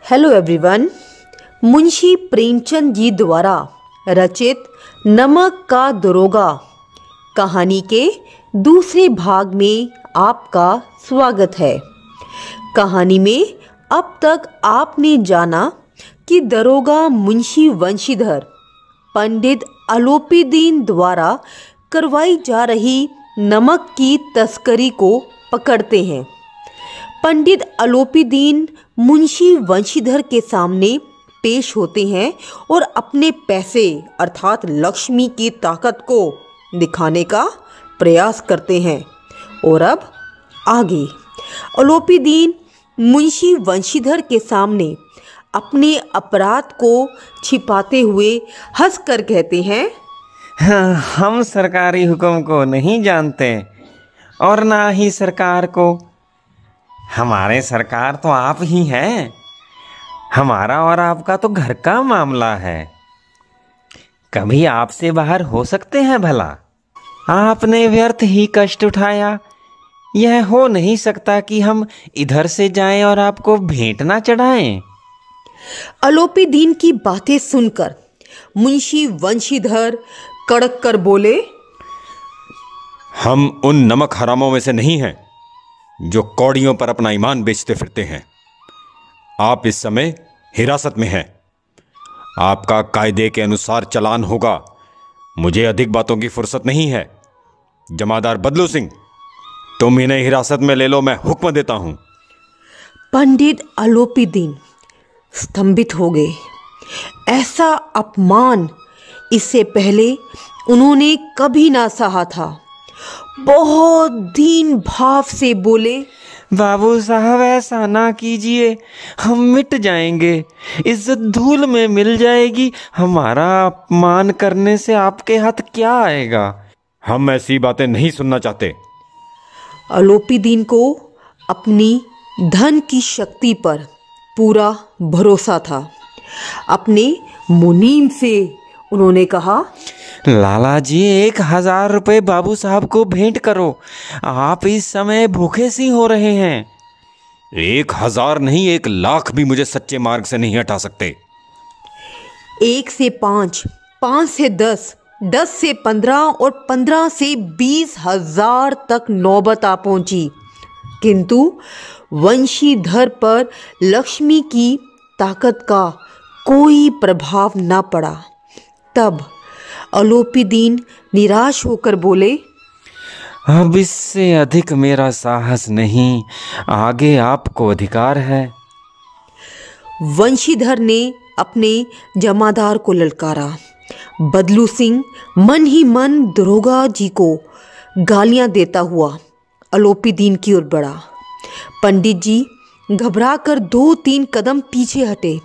Hello everyone. Munshi Premchand ji द्वारा रचित नमक का दरोगा कहानी के दूसरे भाग में आपका स्वागत है। कहानी में अब तक आपने जाना कि दरोगा मुंशी वंशीधर पंडित आलोपीदीन द्वारा करवाई जा रही नमक की तस्करी को पकड़ते हैं। पंडित आलोपीदीन मुंशी वंशीधर के सामने पेश होते हैं और अपने पैसे अर्थात लक्ष्मी की ताकत को दिखाने का प्रयास करते हैं। और अब आगे आलोपीदीन मुंशी वंशीधर के सामने अपने अपराध को छिपाते हुए हंसकर कहते हैं, हम सरकारी हुक्म को नहीं जानते और ना ही सरकार को। हमारे सरकार तो आप ही हैं। हमारा और आपका तो घर का मामला है। कभी आपसे बाहर हो सकते हैं भला? आपने व्यर्थ ही कष्ट उठाया। यह हो नहीं सकता कि हम इधर से जाएं और आपको भेंट ना चढ़ाएं। आलोपीदीन की बातें सुनकर मुंशी वंशीधर कड़क कर बोले, हम उन नमक हरामों में से नहीं हैं जो कौड़ियों पर अपना ईमान बेचते फिरते हैं। आप इस समय हिरासत में हैं। आपका कायदे के अनुसार चालान होगा। मुझे अधिक बातों की फुर्सत नहीं है। जमादार बदलू सिंह, तुम इन्हें हिरासत में ले लो, मैं हुक्म देता हूं। पंडित आलोपीदीन स्तंभित हो गए। ऐसा अपमान इससे पहले उन्होंने कभी ना सहा था। बहुत दीन भाव से बोले, बाबू साहब ऐसा ना कीजिए, हम मिट जाएंगे, इज्जत धूल में मिल जाएगी। हमारा अपमान करने से आपके हाथ क्या आएगा? हम ऐसी बातें नहीं सुनना चाहते। आलोपीदीन को अपनी धन की शक्ति पर पूरा भरोसा था। अपने मुनीम से उन्होंने कहा, लाला जी 1000 रुपये बाबू साहब को भेंट करो। आप इस समय भूखे सी हो रहे हैं। 1000 नहीं, 1,00,000 भी मुझे सच्चे मार्ग से नहीं हटा सकते। 1 से 5, 5 से 10, 10 से 15 और 15 से 20,000 तक नौबत आ पहुंची, किंतु वंशीधर पर लक्ष्मी की ताकत का कोई प्रभाव न पड़ा। तब आलोपीदीन निराश होकर बोले, अब इससे अधिक मेरा साहस नहीं, आगे आपको अधिकार है। वंशीधर ने अपने जमादार को ललकारा। बदलू सिंह मन ही मन दरोगा जी को गालियां देता हुआ आलोपीदीन की ओर बढ़ा। पंडित जी घबराकर 2-3 कदम पीछे हटे।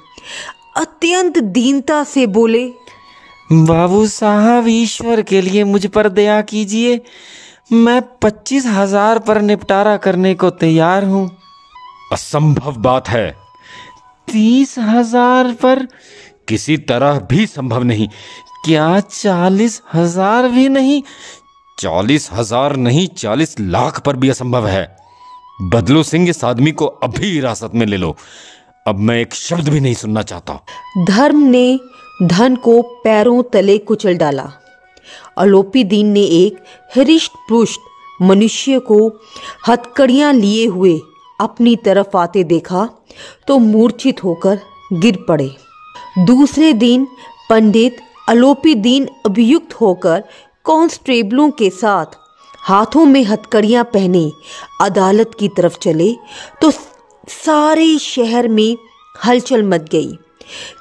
अत्यंत दीनता से बोले, बाबू साहब ईश्वर के लिए मुझ पर दया कीजिए। मैं 25,000 पर निपटारा करने को तैयार हूँ। असंभव बात है। 30,000 पर? किसी तरह भी संभव नहीं। क्या 40,000 भी नहीं? 40,000 नहीं, 40,00,000 पर भी असंभव है। बदलू सिंह, इस आदमी को अभी हिरासत में ले लो। अब मैं एक शब्द भी नहीं सुनना चाहता। धर्म ने धन को पैरों तले कुचल डाला। आलोपीदीन ने एक हृष्ट पुष्ट मनुष्य को हथकड़ियां लिए हुए अपनी तरफ आते देखा तो मूर्छित होकर गिर पड़े। दूसरे दिन पंडित आलोपीदीन अभियुक्त होकर कांस्टेबलों के साथ हाथों में हथकड़ियां पहने अदालत की तरफ चले तो सारे शहर में हलचल मच गई।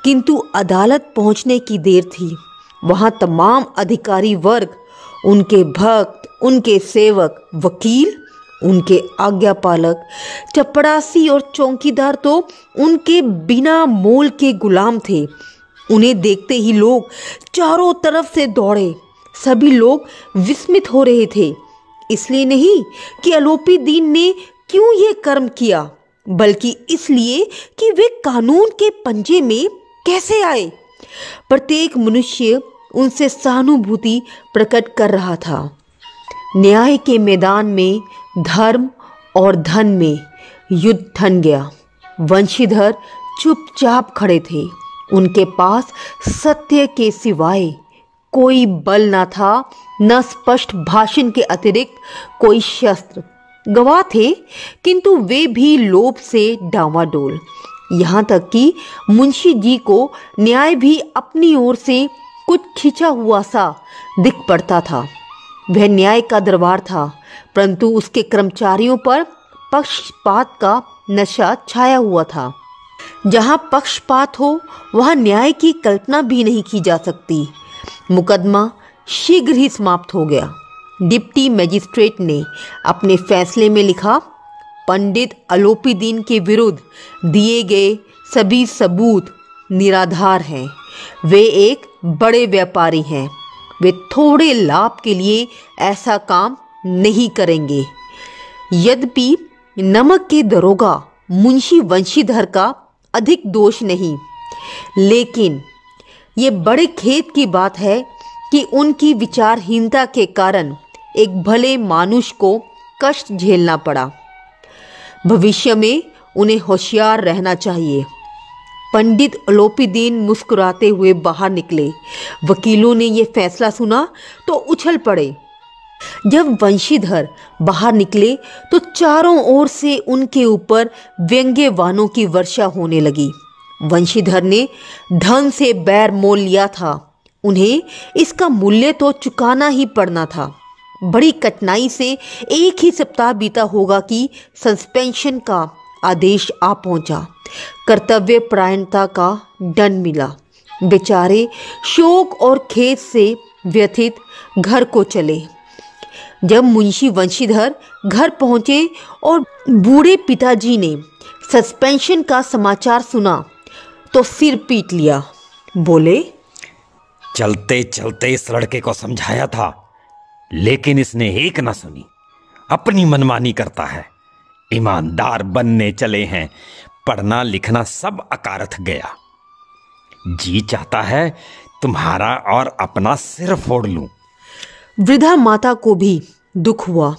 किंतु अदालत पहुंचने की देर थी। वहां तमाम अधिकारी वर्ग, उनके भक्त, उनके सेवक, वकील, उनके आज्ञापालक, चपड़ासी और चौकीदार तो उनके बिना मोल के गुलाम थे। उन्हें देखते ही लोग चारों तरफ से दौड़े। सभी लोग विस्मित हो रहे थे, इसलिए नहीं कि आलोपीदीन ने क्यों ये कर्म किया, बल्कि इसलिए कि वे कानून के पंजे में कैसे आए। प्रत्येक मनुष्य उनसे सहानुभूति प्रकट कर रहा था। न्याय के मैदान में धर्म और धन में युद्ध ठन गया। वंशीधर चुपचाप खड़े थे। उनके पास सत्य के सिवाय कोई बल न था, न स्पष्ट भाषण के अतिरिक्त कोई शस्त्र। गवाह थे, किंतु वे भी लोभ से डांवाडोल। यहाँ तक कि मुंशी जी को न्याय भी अपनी ओर से कुछ खिंचा हुआ सा दिख पड़ता था। वह न्याय का दरबार था, परंतु उसके कर्मचारियों पर पक्षपात का नशा छाया हुआ था। जहाँ पक्षपात हो वहाँ न्याय की कल्पना भी नहीं की जा सकती। मुकदमा शीघ्र ही समाप्त हो गया। डिप्टी मजिस्ट्रेट ने अपने फैसले में लिखा, पंडित अलोपीदीन के विरुद्ध दिए गए सभी सबूत निराधार हैं। वे एक बड़े व्यापारी हैं। वे थोड़े लाभ के लिए ऐसा काम नहीं करेंगे। यद्यपि नमक के दरोगा मुंशी वंशीधर का अधिक दोष नहीं, लेकिन ये बड़े खेद की बात है कि उनकी विचारहीनता के कारण एक भले मानुष को कष्ट झेलना पड़ा। भविष्य में उन्हें होशियार रहना चाहिए। पंडित अलोपीदीन मुस्कुराते हुए बाहर निकले। वकीलों ने यह फैसला सुना तो उछल पड़े। जब वंशीधर बाहर निकले तो चारों ओर से उनके ऊपर व्यंग्यवाणों की वर्षा होने लगी। वंशीधर ने धन से बैर मोल लिया था, उन्हें इसका मूल्य तो चुकाना ही पड़ना था। बड़ी कठिनाई से एक ही सप्ताह बीता होगा कि सस्पेंशन का आदेश आ पहुंचा। कर्तव्य परायणता का दंड मिला। बेचारे शोक और खेद से व्यथित घर को चले। जब मुंशी वंशीधर घर पहुंचे और बूढ़े पिताजी ने सस्पेंशन का समाचार सुना तो सिर पीट लिया। बोले, चलते चलते इस लड़के को समझाया था, लेकिन इसने एक न सुनी। अपनी मनमानी करता है। ईमानदार बनने चले हैं, पढ़ना लिखना सब अकारथ गया। जी चाहता है तुम्हारा और अपना सिर फोड़ लूं। वृद्धा माता को भी दुख हुआ।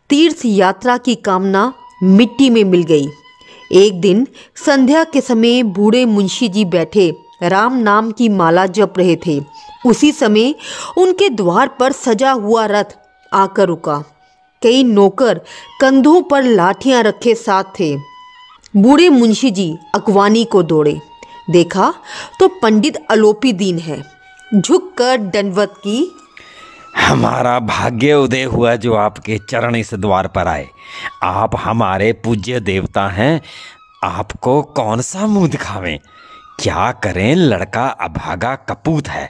तीर्थ यात्रा की कामना मिट्टी में मिल गई। एक दिन संध्या के समय बूढ़े मुंशी जी बैठे राम नाम की माला जप रहे थे। उसी समय उनके द्वार पर सजा हुआ रथ आकर रुका। कई नौकर कंधों पर लाठियां रखे साथ थे। बूढ़े मुंशी जी अकवानी को दौड़े। देखा तो पंडित अलोपीदीन है। झुककर दंडवत की, हमारा भाग्य उदय हुआ जो आपके चरण इस द्वार पर आए। आप हमारे पूज्य देवता हैं, आपको कौन सा मुंह दिखावें। क्या करें, लड़का अभागा कपूत है।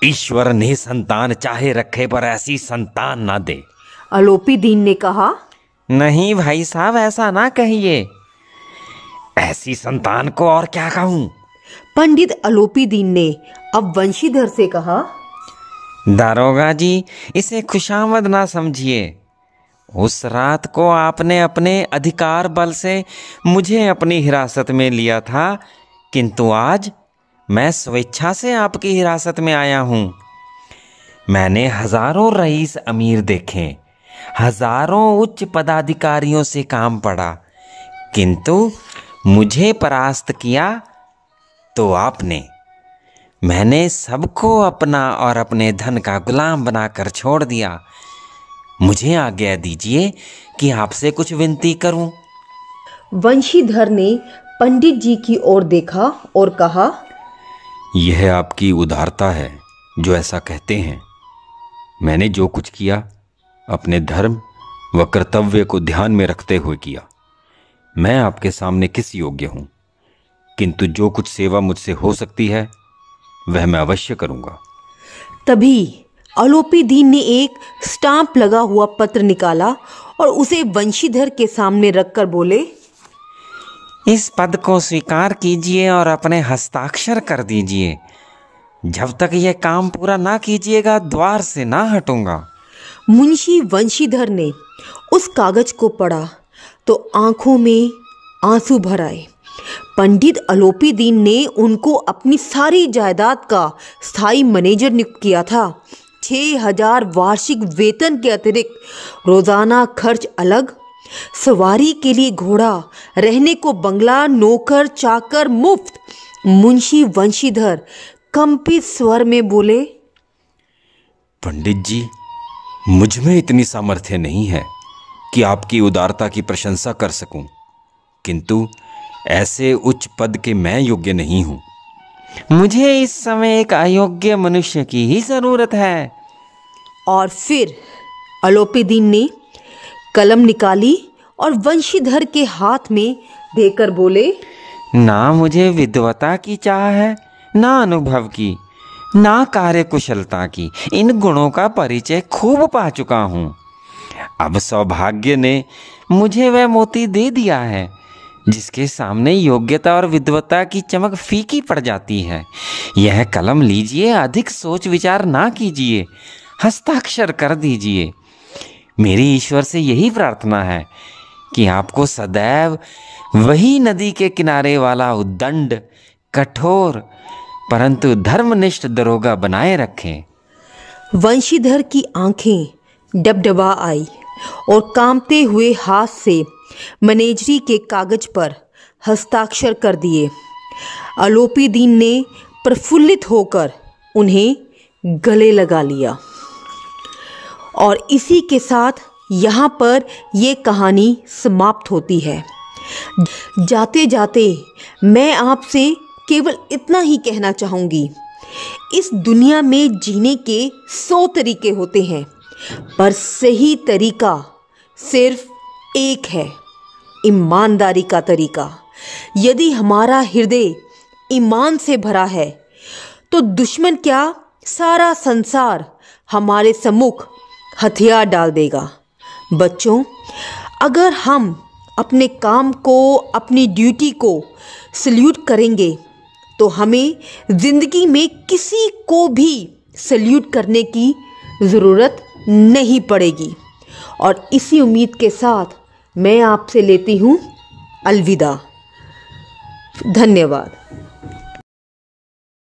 ईश्वर ने संतान चाहे रखे पर ऐसी संतान ना दे। अलोपीदीन ने कहा, नहीं भाई साहब, ऐसा ना कहिए। ऐसी संतान को और क्या कहूं। पंडित अलोपीदीन ने अब वंशीधर से कहा, दारोगा जी, इसे खुशामद ना समझिए। उस रात को आपने अपने अधिकार बल से मुझे अपनी हिरासत में लिया था, किंतु आज मैं स्वेच्छा से आपकी हिरासत में आया हूँ। मैंने हजारों रईस अमीर देखे, हजारों उच्च पदाधिकारियों से काम पड़ा, किंतु मुझे परास्त किया तो आपने। मैंने सबको अपना और अपने धन का गुलाम बनाकर छोड़ दिया। मुझे आज्ञा दीजिए कि आपसे कुछ विनती करूं। वंशीधर ने पंडित जी की ओर देखा और कहा, यह आपकी उदारता है जो ऐसा कहते हैं। मैंने जो कुछ किया अपने धर्म व कर्तव्य को ध्यान में रखते हुए किया। मैं आपके सामने किस योग्य हूं, किंतु जो कुछ सेवा मुझसे हो सकती है वह मैं अवश्य करूंगा। तभी अलोपीदीन ने एक स्टाम्प लगा हुआ पत्र निकाला और उसे वंशीधर के सामने रखकर बोले, इस पद को स्वीकार कीजिए और अपने हस्ताक्षर कर दीजिए। जब तक यह काम पूरा ना कीजिएगा द्वार से ना हटूंगा। मुंशी वंशीधर ने उस कागज को पढ़ा तो आंखों में आंसू भर आए। पंडित अलोपीदीन ने उनको अपनी सारी जायदाद का स्थायी मैनेजर नियुक्त किया था। 6000 वार्षिक वेतन के अतिरिक्त रोजाना खर्च अलग सवारी के लिए घोड़ा, रहने को बंगला, नौकर चाकर मुफ्त। मुंशी वंशीधर कंपित स्वर में बोले, पंडित जी, मुझ में इतनी सामर्थ्य नहीं है कि आपकी उदारता की प्रशंसा कर सकूं, किंतु ऐसे उच्च पद के मैं योग्य नहीं हूं। मुझे इस समय एक अयोग्य मनुष्य की ही जरूरत है। और फिर अलोपीदीन ने कलम निकाली और वंशीधर के हाथ में देकर बोले, ना मुझे विद्वता की चाह है, ना अनुभव की, ना कार्यकुशलता की। इन गुणों का परिचय खूब पा चुका हूँ। अब सौभाग्य ने मुझे वह मोती दे दिया है जिसके सामने योग्यता और विद्वता की चमक फीकी पड़ जाती है। यह कलम लीजिए, अधिक सोच विचार ना कीजिए, हस्ताक्षर कर दीजिए। मेरी ईश्वर से यही प्रार्थना है कि आपको सदैव वही नदी के किनारे वाला उद्दंड, कठोर परंतु धर्मनिष्ठ दरोगा बनाए रखें। वंशीधर की आंखें डबडबा आई और कांपते हुए हाथ से मैनेजरी के कागज पर हस्ताक्षर कर दिए। अलोपीदीन ने प्रफुल्लित होकर उन्हें गले लगा लिया। और इसी के साथ यहाँ पर ये कहानी समाप्त होती है। जाते जाते मैं आपसे केवल इतना ही कहना चाहूँगी, इस दुनिया में जीने के 100 तरीके होते हैं, पर सही तरीका सिर्फ एक है, ईमानदारी का तरीका। यदि हमारा हृदय ईमान से भरा है तो दुश्मन क्या, सारा संसार हमारे सम्मुख हथियार डाल देगा। बच्चों, अगर हम अपने काम को, अपनी ड्यूटी को सल्यूट करेंगे तो हमें ज़िंदगी में किसी को भी सल्यूट करने की ज़रूरत नहीं पड़ेगी। और इसी उम्मीद के साथ मैं आपसे लेती हूँ अलविदा। धन्यवाद।